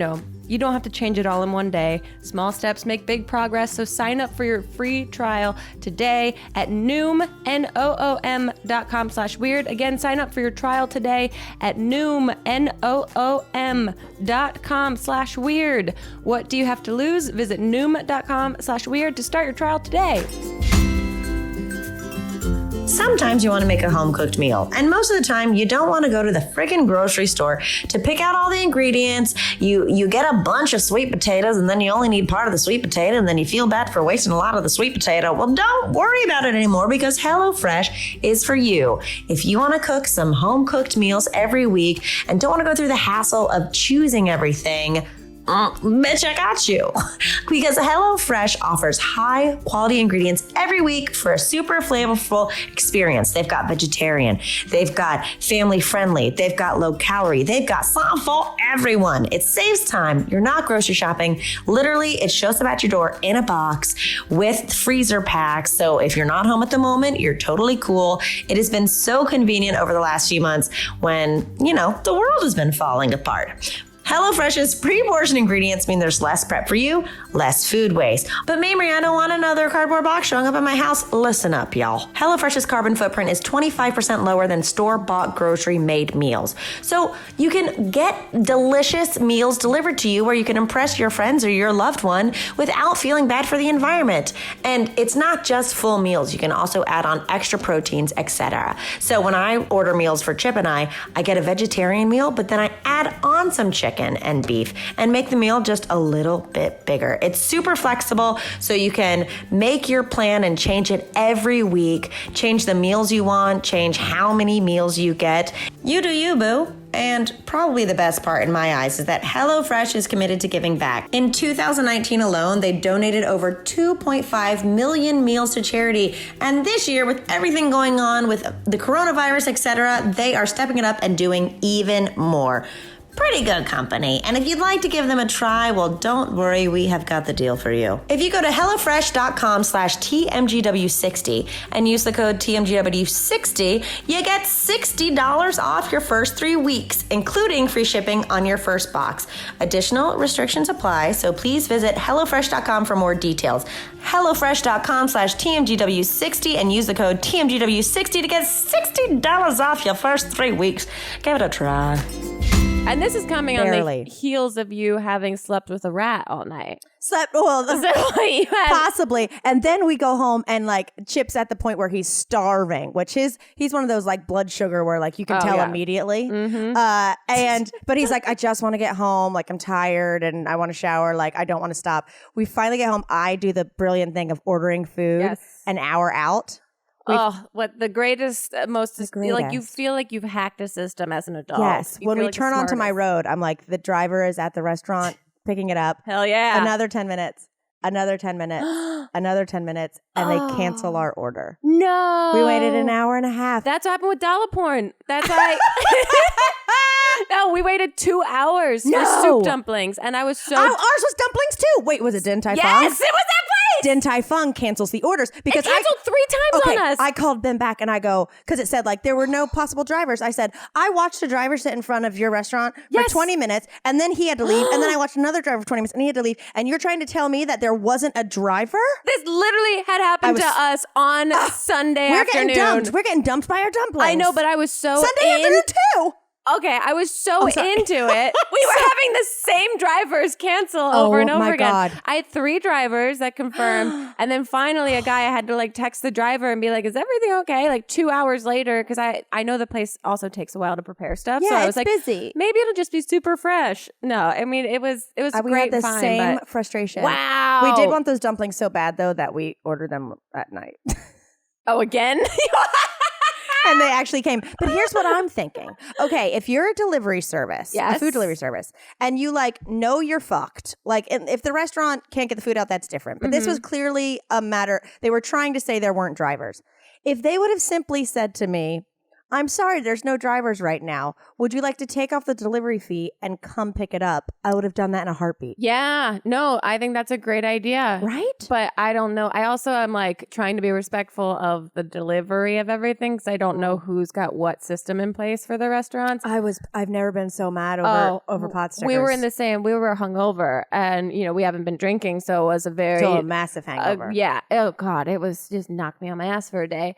don't have to change it all in one day. Small steps make big progress. So sign up for your free trial today at Noom, Noom.com/weird. Again, sign up for your trial today at Noom, Noom.com/weird. What do you have to lose? Visit Noom.com/weird to start your trial today. sometimes you want to make a home-cooked meal. And most of the time, you don't want to go to the friggin' grocery store to pick out all the ingredients. You get a bunch of sweet potatoes, and then you only need part of the sweet potato, and then you feel bad for wasting a lot of the sweet potato. Well, don't worry about it anymore, because HelloFresh is for you. If you want to cook some home-cooked meals every week and don't want to go through the hassle of choosing everything, bitch, I got you. Because HelloFresh offers high quality ingredients every week for a super flavorful experience. They've got vegetarian, they've got family friendly, they've got low calorie, they've got something for everyone. It saves time. You're not grocery shopping. Literally, it shows up at your door in a box with freezer packs. So if you're not home at the moment, you're totally cool. It has been so convenient over the last few months when, the world has been falling apart. HelloFresh's pre-portioned ingredients mean there's less prep for you, less food waste. But Mamrie, I don't want another cardboard box showing up at my house. Listen up, y'all. HelloFresh's carbon footprint is 25% lower than store-bought grocery-made meals. So you can get delicious meals delivered to you where you can impress your friends or your loved one without feeling bad for the environment. And it's not just full meals. You can also add on extra proteins, etc. So when I order meals for Chip and I get a vegetarian meal, but then I add on some chicken and beef and make the meal just a little bit bigger. It's super flexible, so you can make your plan and change it every week. Change the meals you want, change how many meals you get. You do you, boo. And probably the best part in my eyes is that HelloFresh is committed to giving back. In 2019 alone, they donated over 2.5 million meals to charity. And this year, with everything going on with the coronavirus, etc., they are stepping it up and doing even more. Pretty good company. And if you'd like to give them a try, well, don't worry, we have got the deal for you. If you go to HelloFresh.com/TMGW60 and use the code TMGW60, you get $60 off your first 3 weeks, including free shipping on your first box. Additional restrictions apply, so please visit HelloFresh.com for more details. HelloFresh.com/TMGW60 and use the code TMGW60 to get $60 off your first 3 weeks. Give it a try. And this is coming Barely. on the heels of you having slept with a rat all night. Possibly. And then we go home and Chip's at the point where he's starving, which he's one of those blood sugar where you can tell immediately. Mm-hmm. But he's like, I just want to get home. I'm tired and I want to shower. I don't want to stop. We finally get home. I do the brilliant thing of ordering food an hour out. What the greatest, you feel like you've hacked a system as an adult. Yes. When we turn onto my road, I'm like, the driver is at the restaurant picking it up. Hell yeah. Another 10 minutes. Another 10 minutes. Another 10 minutes. And they cancel our order. No. We waited an hour and a half. That's what happened with dollar porn. That's why. No, we waited 2 hours for soup dumplings. And I was so. Ours was dumplings too. Wait, was it Din Tai Fung? Yes, it was that place. Din Tai Fung cancels the orders because it canceled 3 times on us. I called them back and I go, because it said there were no possible drivers. I said, I watched a driver sit in front of your restaurant for 20 minutes and then he had to leave. And then I watched another driver for 20 minutes and he had to leave. And you're trying to tell me that there wasn't a driver? This literally had happened to us on Sunday afternoon. We're getting dumped by our dumplings. I know, but I was so Sunday afternoon too. Okay, I was so into it. We were having the same drivers cancel over and over again. God. I had 3 drivers that confirmed. And then finally a guy, I had to text the driver and be like, is everything okay? 2 hours later, because I know the place also takes a while to prepare stuff. Yeah, so I was busy. Maybe it'll just be super fresh. No, I mean, it was we great had the fun, same but frustration. Wow. We did want those dumplings so bad though that we ordered them at night. Oh, again? And they actually came. But here's what I'm thinking. Okay, if you're a delivery service, a food delivery service, and you know you're fucked. If the restaurant can't get the food out, that's different. But this was clearly a matter. They were trying to say there weren't drivers. If they would have simply said to me, I'm sorry, there's no drivers right now. Would you like to take off the delivery fee and come pick it up? I would have done that in a heartbeat. Yeah. No, I think that's a great idea. Right? But I don't know. I also am trying to be respectful of the delivery of everything because I don't know who's got what system in place for the restaurants. I've never been so mad over pot stickers. We were we were hungover and, we haven't been drinking. So it was a massive hangover. Yeah. Oh God. It was just knocked me on my ass for a day.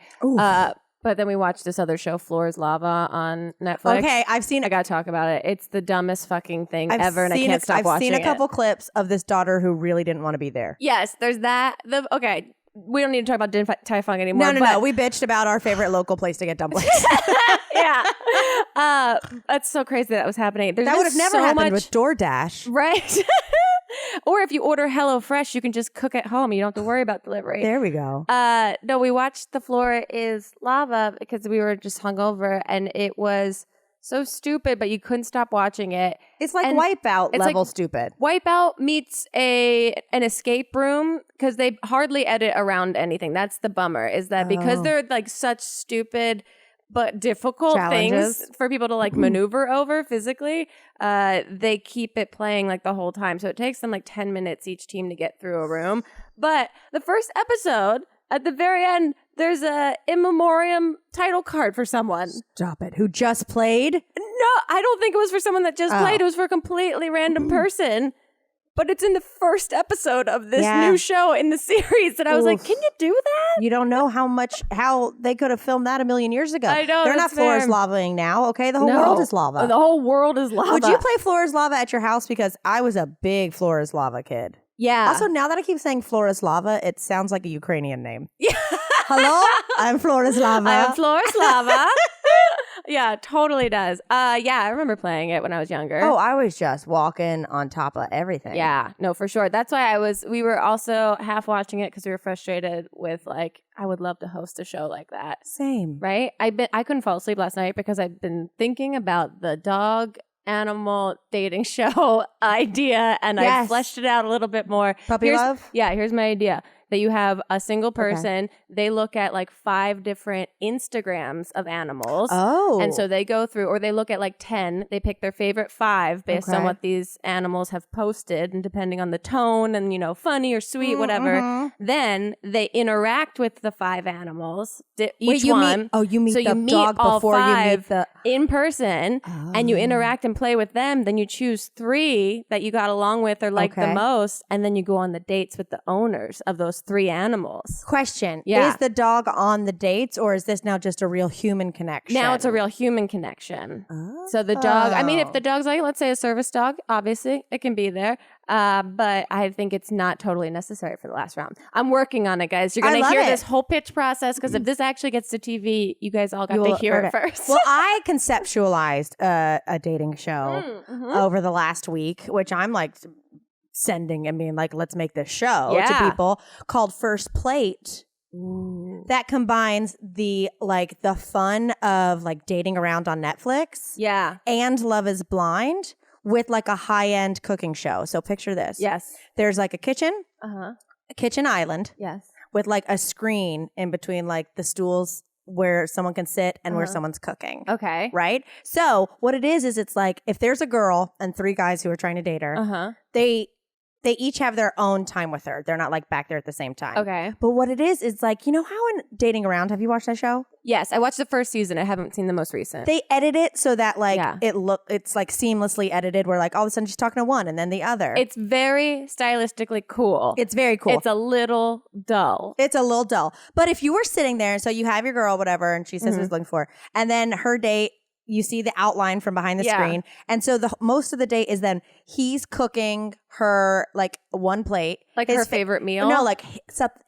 But then we watched this other show, Floor is Lava, on Netflix. Okay, I've seen it. I gotta talk about it. It's the dumbest fucking thing ever, and I can't stop watching it. I've seen a couple clips of this daughter who really didn't want to be there. Yes, there's that. Okay, we don't need to talk about Din Tai Fung anymore. No. We bitched about our favorite local place to get dumplings. Yeah. That's so crazy that was happening. That would have never happened with DoorDash. Right. Or if you order HelloFresh, you can just cook at home. You don't have to worry about delivery. There we go. No, we watched The Floor is Lava because we were just hungover and it was so stupid, but you couldn't stop watching it. It's like Wipeout level stupid. Wipeout meets an escape room because they hardly edit around anything. That's the bummer, is that because they're like such stupid but difficult things for people to like maneuver over physically, they keep it playing like the whole time. So it takes them like 10 minutes each team to get through a room. But the first episode, at the very end, there's a in memoriam title card for someone. Stop it. Who just played? No, I don't think it was for someone that just played. It was for a completely random person. But it's in the first episode of this new show in the series. And I was like, can you do that? You don't know how they could have filmed that a million years ago. I know. They're not floor is lavaing now, okay? The whole world is lava. The whole world is lava. Would you play floor is lava at your house? Because I was a big floor is lava kid. Yeah. Also, now that I keep saying floor is lava, it sounds like a Ukrainian name. Yeah. Hello? I'm Florislava. I'm Florislava. Yeah, totally does. Yeah, I remember playing it when I was younger. Oh, I was just walking on top of everything. Yeah, no, for sure. That's why we were also half watching it because we were frustrated with like, I would love to host a show like that. Same. Right? I couldn't fall asleep last night because I've been thinking about the dog animal dating show idea and I fleshed it out a little bit more. Puppy love? Yeah, here's my idea. That you have a single person, they look at like 5 different Instagrams of animals. Oh. And so they go through, or they look at like 10, they pick their favorite 5 based on what these animals have posted and depending on the tone and, you know, funny or sweet, whatever. Then they interact with the 5 animals, each one. You meet so the you meet dog all before 5 you meet the... in person and you interact and play with them. Then you choose 3 that you got along with or like the most. And then you go on the dates with the owners of those 3 animals. Question. Is the dog on the dates or is this now just a real human connection? Now it's a real human connection. Oh. So the dog, I mean, if the dog's like, let's say a service dog, obviously it can be there. But I think it's not totally necessary for the last round. I'm working on it, guys. You're going to hear this whole pitch process because if this actually gets to TV, you guys all got to hear it first. Well, I conceptualized a dating show over the last week, which I'm like sending and being like, let's make this show to people called First Plate. Ooh. That combines the fun of like dating around on Netflix and Love is Blind with like a high-end cooking show. So picture this. Yes. There's like a kitchen, a kitchen island with like a screen in between like the stools where someone can sit and where someone's cooking. Okay. Right? So what it is it's like if there's a girl and 3 guys who are trying to date her, they each have their own time with her. They're not like back there at the same time. Okay. But what it is like, you know how in Dating Around, have you watched that show? Yes, I watched the first season. I haven't seen the most recent. They edit it so that like it's like seamlessly edited where like all of a sudden she's talking to one and then the other. It's very stylistically cool. It's very cool. It's a little dull. It's a little dull. But if you were sitting there, so you have your girl, whatever, and she says who's looking for, and then her date, you see the outline from behind the screen. And so the most of the day is then he's cooking her like one plate. Like her favorite meal? No, like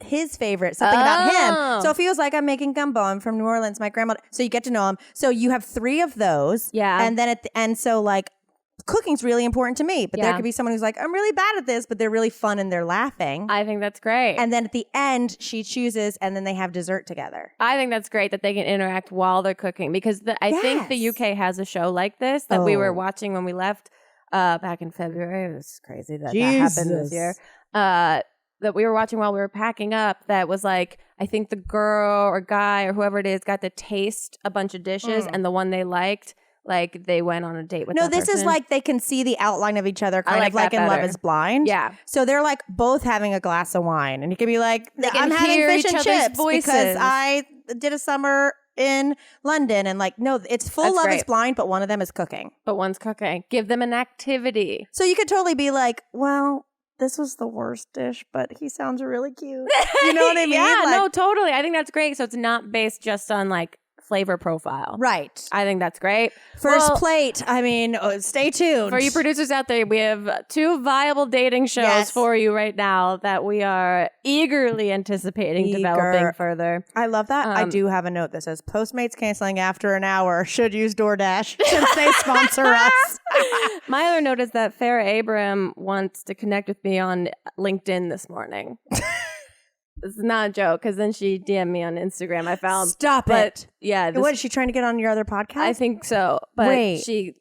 his favorite, something about him. So if he was like, I'm making gumbo, I'm from New Orleans, my grandma. So you get to know him. So you have 3 of those. Yeah. And then at the end, so like cooking's really important to me, but there could be someone who's like, I'm really bad at this, but they're really fun and they're laughing. I think that's great. And then at the end, she chooses and then they have dessert together. I think that's great that they can interact while they're cooking because I think the UK has a show like this that we were watching when we left back in February. It was crazy that happened this year. That we were watching while we were packing up that was like, I think the girl or guy or whoever it is got to taste a bunch of dishes and the one they liked, like they went on a date with No, this is like they can see the outline of each other kind of like in Love is Blind. Yeah. So they're like both having a glass of wine and you can be like, I'm having fish and chips because I did a summer in London and like, no, it's full Love is Blind, but one of them is cooking. But one's cooking. Give them an activity. So you could totally be like, well, this was the worst dish, but he sounds really cute. You know what I mean? Yeah, no, totally. I think that's great. So it's not based just on like flavor profile. Right. I think that's great. First plate. I mean, stay tuned. For you producers out there, we have 2 viable dating shows for you right now that we are eagerly anticipating developing further. I love that. I do have a note that says Postmates canceling after an hour. Should use DoorDash since they sponsor us. My other note is that Farrah Abraham wants to connect with me on LinkedIn this morning. It's not a joke, because then she DM'd me on Instagram. I found. Stop it. Yeah. What, is she trying to get on your other podcast? I think so. But Wait. she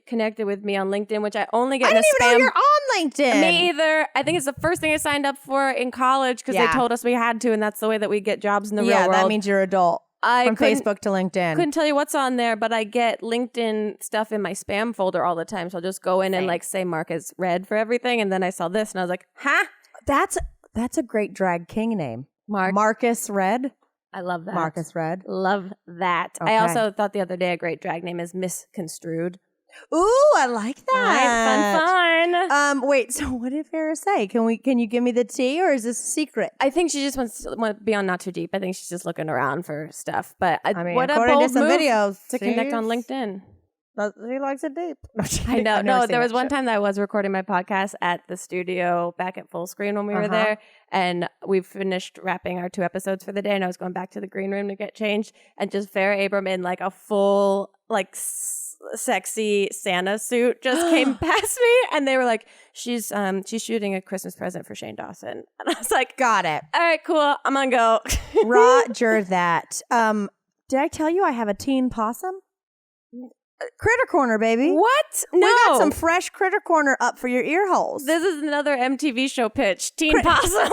connected with me on LinkedIn, which I only get in I didn't even know you're on LinkedIn. Me either. I think it's the first thing I signed up for in college because they told us we had to, and that's the way that we get jobs in the real world. Yeah, that means you're adult. From Facebook to LinkedIn. Couldn't tell you what's on there, but I get LinkedIn stuff in my spam folder all the time. So I'll just go in and like say mark as read for everything. And then I saw this and I was like, huh? That's a great drag king name. Marcus Red. I love that. Marcus Red. Love that. Okay. I also thought the other day a great drag name is Misconstrued. Ooh, I like that. Right, fun. Wait, so what did Farrah say? Can you give me the tea, or is this a secret? I think she just wants to be on Not Too Deep. I think she's just looking around for stuff. But I mean, what a according bold to some move videos to connect on LinkedIn. He likes it deep. I know. No, there was one time that I was recording my podcast at the studio back at Full Screen when we were there, and we finished wrapping our 2 episodes for the day, and I was going back to the green room to get changed, and just Farrah Abraham in like a full like sexy Santa suit just came past me, and they were like, she's shooting a Christmas present for Shane Dawson, and I was like, got it. All right, cool, I'm gonna go. Roger that. Did I tell you I have a teen possum? Critter Corner, baby. What? No. We got some fresh Critter Corner up for your ear holes. This is another MTV show pitch. Teen Possum.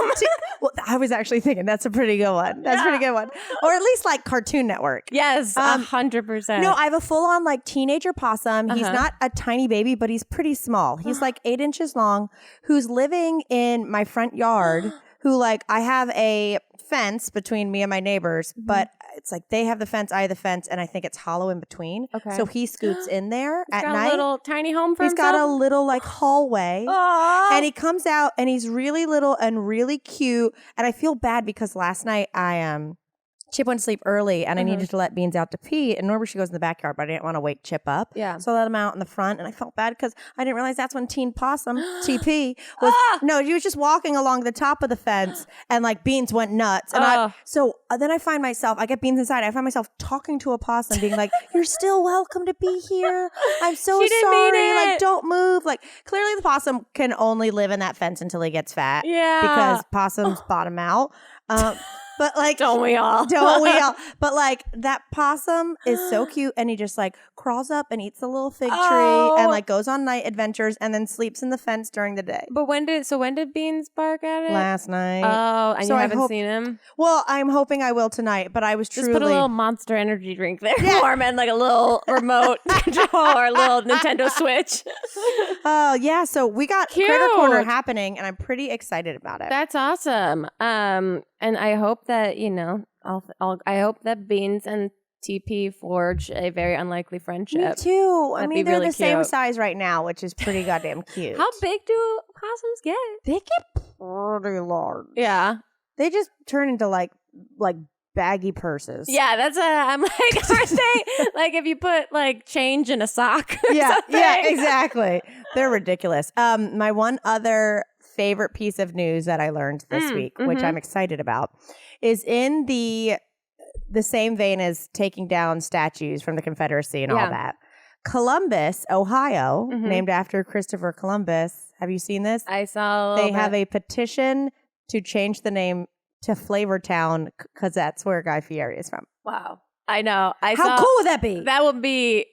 Well, I was actually thinking that's a pretty good one. That's a pretty good one. Or at least like Cartoon Network. Yes, 100%. No, I have a full-on like teenager possum. He's not a tiny baby, but he's pretty small. He's like 8 inches long, who's living in my front yard, who like, I have a fence between me and my neighbors, but it's like they have the fence, I have the fence, and I think it's hollow in between. Okay. So he scoots in there at night. He's got a little tiny home for himself? He's got a little like hallway. Aww. And he comes out and he's really little and really cute. And I feel bad because last night Chip went to sleep early and I needed to let Beans out to pee. And normally she goes in the backyard, but I didn't want to wake Chip up. Yeah. So I let him out in the front and I felt bad because I didn't realize that's when Teen Possum, TP, was, no, he was just walking along the top of the fence and like Beans went nuts. And then I find myself, I get Beans inside. I find myself talking to a possum being like, you're still welcome to be here. I'm so sorry. Like, don't move. Like, clearly the possum can only live in that fence until he gets fat. Yeah. Because possums bottom out. But like, don't we all? But like that possum is so cute, and he just like crawls up and eats a little fig tree, and like goes on night adventures, and then sleeps in the fence during the day. But when did Beans bark at it? Last night. Oh, and so you haven't seen him? Well, I'm hoping I will tonight. But I was just put a little Monster Energy drink there for him, and like a little remote control or a little Nintendo Switch. Oh yeah, so we got Critter Corner happening, and I'm pretty excited about it. That's awesome. And I hope that, I hope that Beans and TP forge a very unlikely friendship. Me too. That'd I mean, they're really the same size right now, which is pretty goddamn cute. How big do possums get? They get pretty large. Yeah. They just turn into like baggy purses. Yeah, I'm like, aren't they like if you put like change in a sock? Yeah, exactly. They're ridiculous. My one other favorite piece of news that I learned this week, which I'm excited about, is in the same vein as taking down statues from the Confederacy and all that. Columbus, Ohio, named after Christopher Columbus. Have you seen this? I saw. They have a petition to change the name to Flavortown because that's where Guy Fieri is from. Wow. I know. How cool would that be? That would be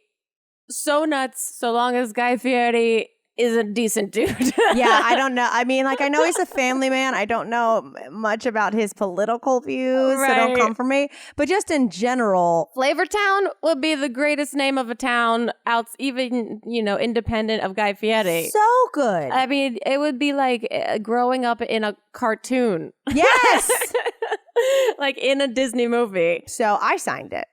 so nuts so long as Guy Fieri is a decent dude. Yeah, I don't know. I mean, like, I know he's a family man. I don't know much about his political views, so don't come for me. But just in general, Flavortown would be the greatest name of a town, even independent of Guy Fieri. So good. I mean, it would be like growing up in a cartoon. Yes. Like in a Disney movie. So I signed it.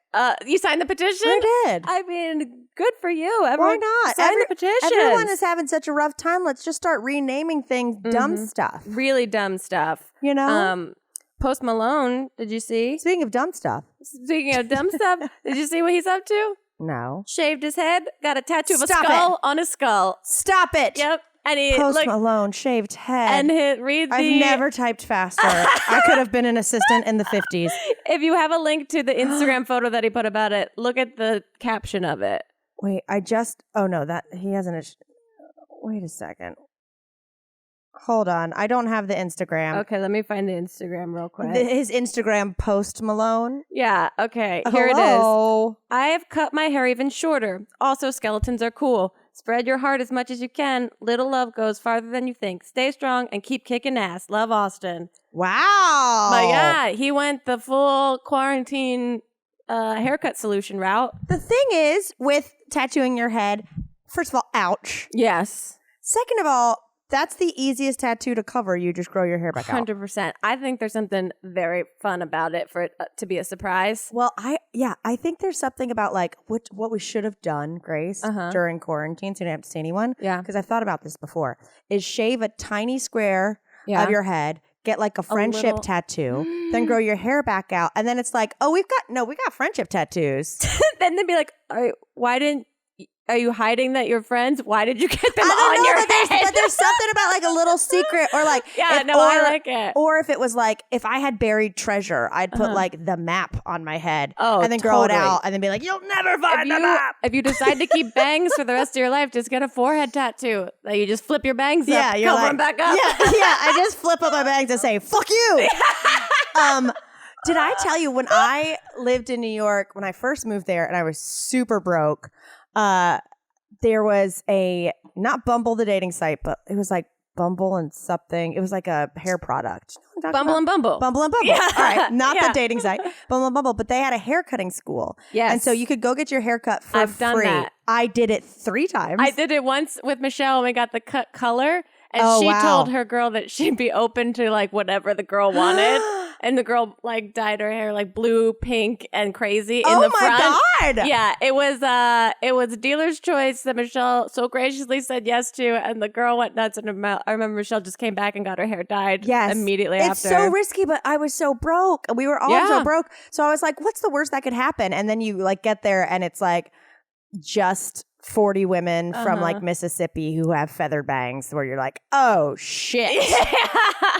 You signed the petition? I did. I mean, good for you. Why not? Sign the petition. Everyone is having such a rough time. Let's just start renaming things dumb stuff. Really dumb stuff. You know? Post Malone, did you see? Speaking of dumb stuff. Speaking of dumb stuff, did you see what he's up to? No. Shaved his head, got a tattoo of a Stop skull on his skull. Stop it. Yep. And he Post Malone, shaved head. And I've never typed faster. I could have been an assistant in the 50s. If you have a link to the Instagram photo that he put about it, look at the caption of it. Wait, oh no, that he hasn't. Wait a second. Hold on. I don't have the Instagram. Okay, let me find the Instagram real quick. His Instagram, Post Malone. Yeah, okay. Here it is. I have cut my hair even shorter. Also, skeletons are cool. Spread your heart as much as you can. Little love goes farther than you think. Stay strong and keep kicking ass. Love, Austin. Wow. But yeah, he went the full quarantine haircut solution route. The thing is, with tattooing your head, first of all, ouch. Yes. Second of all, that's the easiest tattoo to cover. You just grow your hair back out. 100%. I think there's something very fun about it for it to be a surprise. Well, I think there's something about like what we should have done, Grace, during quarantine so you didn't have to see anyone. Yeah. Because I've thought about this before, is shave a tiny square of your head, get like a friendship tattoo, then grow your hair back out. And then it's like, oh, we got friendship tattoos. Then they'd be like, are you hiding that you're friends? Why did you get them on your head? But there's something about like a little secret or like I like it. Or if it was like if I had buried treasure, I'd put like the map on my head and then grow it out and then be like, you'll never find the map. If you decide to keep bangs for the rest of your life, just get a forehead tattoo. Like you just flip your bangs up, cover them back up. Yeah, I just flip up my bangs and say, fuck you. Did I tell you when I lived in New York, when I first moved there and I was super broke, there was not Bumble the dating site, but it was like Bumble and something. It was like a hair product. Bumble and Bumble. Bumble and Bumble. Yeah. All right. Not the dating site. Bumble and Bumble. But they had a hair cutting school. Yes. And so you could go get your hair cut for I've free. done that. I did it 3 times. I did it once with Michelle and we got the cut color. And she told her girl that she'd be open to like whatever the girl wanted. And the girl like dyed her hair like blue, pink, and crazy in the front. Oh my God. Yeah, it was a dealer's choice that Michelle so graciously said yes to, and the girl went nuts. And I remember Michelle just came back and got her hair dyed immediately after. It's so risky, but I was so broke. We were all so broke. So I was like, what's the worst that could happen? And then you like get there and it's like just 40 women from like Mississippi who have feather bangs where you're like, oh shit.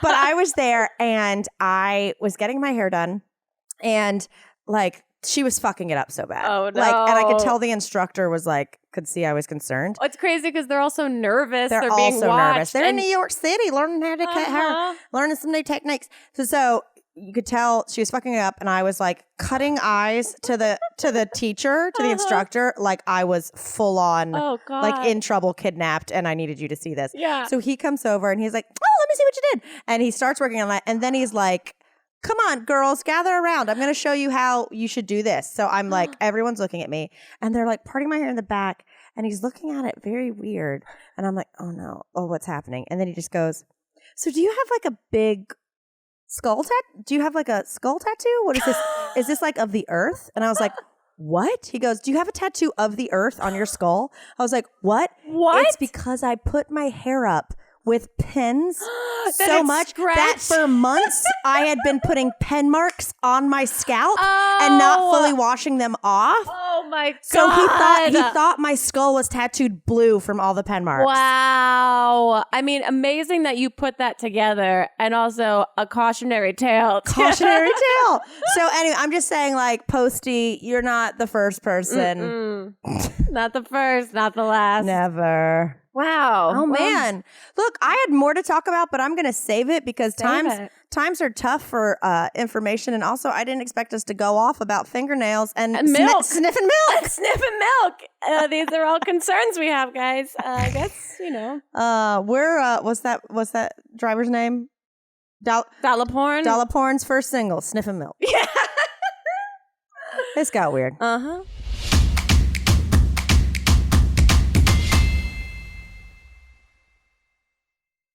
But I was there and I was getting my hair done and like she was fucking it up so bad. Oh no. Like, and I could tell the instructor was like, could see I was concerned. It's crazy because they're also nervous. They're being also watched. nervous. They're in New York City learning how to cut hair, learning some new techniques. So you could tell she was fucking it up, and I was like cutting eyes to the teacher, to the instructor, like I was full on, like in trouble, kidnapped, and I needed you to see this. Yeah. So he comes over and he's like, "Oh, let me see what you did," and he starts working on that, and then he's like, "Come on, girls, gather around. I'm going to show you how you should do this." So I'm like, everyone's looking at me, and they're like parting my hair in the back, and he's looking at it very weird, and I'm like, "Oh no, what's happening?" And then he just goes, "So do you have like a big skull tattoo? Do you have like a skull tattoo? What is this? Is this like of the earth?" And I was like, "What?" He goes, "Do you have a tattoo of the earth on your skull?" I was like, "What? What? It's because I put my hair up with pins so much that for months I had been putting pen marks on my scalp and not fully washing them off." Oh my God. So he thought my skull was tattooed blue from all the pen marks. Wow. I mean, amazing that you put that together, and also a cautionary tale. Cautionary tale. So anyway, I'm just saying, like, Posty, you're not the first person. Not the first, not the last. Never. Wow. Oh, man. Look, I had more to talk about, but I'm going to save it because times are tough for information. And also, I didn't expect us to go off about fingernails and milk. Sniffing milk. Sniffing milk. These are all concerns we have, guys. I guess, you know. What's that driver's name? Dollaporn. Dollaporn's first single, Sniffing Milk. Yeah. This got weird. Uh-huh.